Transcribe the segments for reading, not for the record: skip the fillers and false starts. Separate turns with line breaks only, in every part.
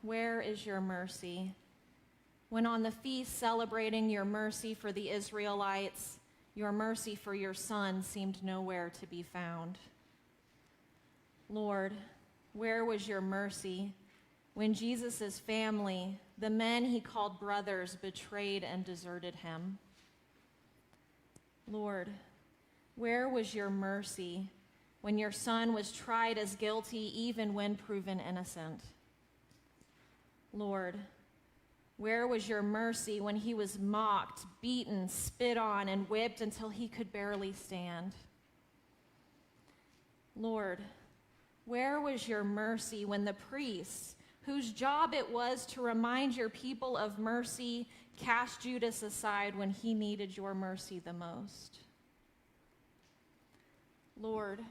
where is your mercy? When on the feast celebrating your mercy for the Israelites, your mercy for your son seemed nowhere to be found. Lord, where was your mercy when Jesus' family, the men he called brothers, betrayed and deserted him? Lord, where was your mercy when your son was tried as guilty even when proven innocent? Lord, where was your mercy when he was mocked, beaten, spit on, and whipped until he could barely stand? Lord, where was your mercy when the priests, whose job it was to remind your people of mercy, cast Judas aside when he needed your mercy the most? Lord,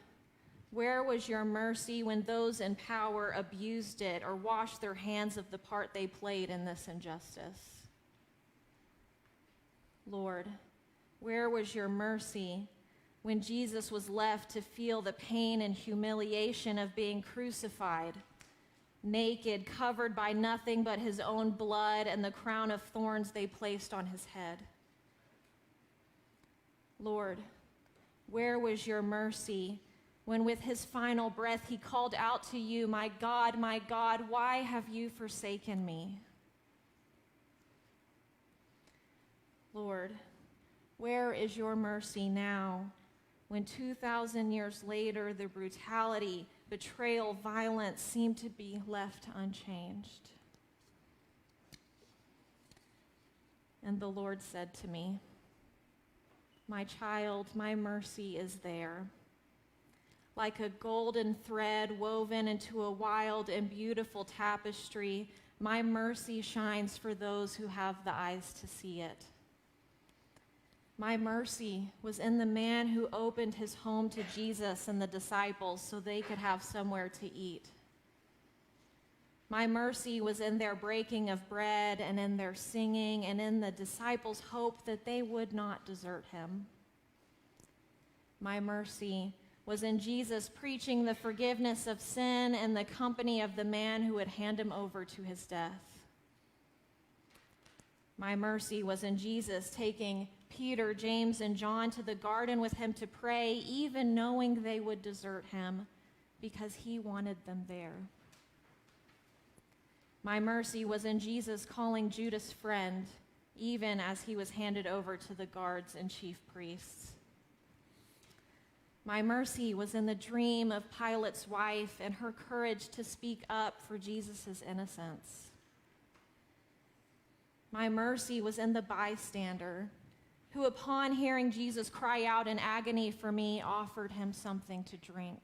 where was your mercy when those in power abused it or washed their hands of the part they played in this injustice? Lord, where was your mercy when Jesus was left to feel the pain and humiliation of being crucified, naked, covered by nothing but his own blood and the crown of thorns they placed on his head? Lord, where was your mercy when with his final breath he called out to you, my God, why have you forsaken me? Lord, where is your mercy now when 2,000 years later the brutality, betrayal, violence seem to be left unchanged? And the Lord said to me, my child, my mercy is there. Like a golden thread woven into a wild and beautiful tapestry, my mercy shines for those who have the eyes to see it. My mercy was in the man who opened his home to Jesus and the disciples so they could have somewhere to eat. My mercy was in their breaking of bread and in their singing and in the disciples' hope that they would not desert him. My mercy was in Jesus preaching the forgiveness of sin in the company of the man who would hand him over to his death. My mercy was in Jesus taking Peter, James, and John to the garden with him to pray, even knowing they would desert him because he wanted them there. My mercy was in Jesus calling Judas friend, even as he was handed over to the guards and chief priests. My mercy was in the dream of Pilate's wife and her courage to speak up for Jesus' innocence. My mercy was in the bystander who, upon hearing Jesus cry out in agony for me, offered him something to drink.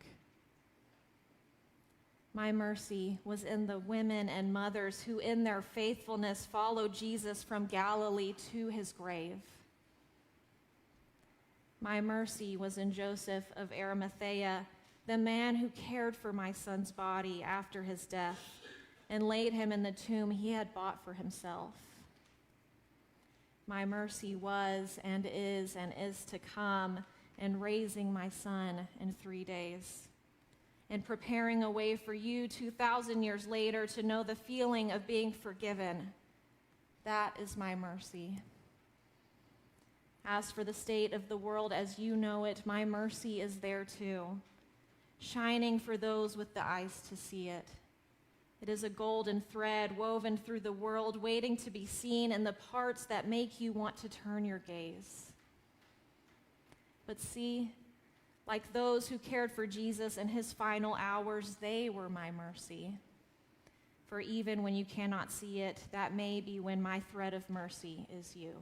My mercy was in the women and mothers who, in their faithfulness, followed Jesus from Galilee to his grave. My mercy was in Joseph of Arimathea, the man who cared for my son's body after his death and laid him in the tomb he had bought for himself. My mercy was and is to come in raising my son in 3 days and preparing a way for you 2,000 years later to know the feeling of being forgiven. That is my mercy. As for the state of the world as you know it, my mercy is there too, shining for those with the eyes to see it. It is a golden thread woven through the world, waiting to be seen in the parts that make you want to turn your gaze. But see, like those who cared for Jesus in his final hours, they were my mercy. For even when you cannot see it, that may be when my thread of mercy is you.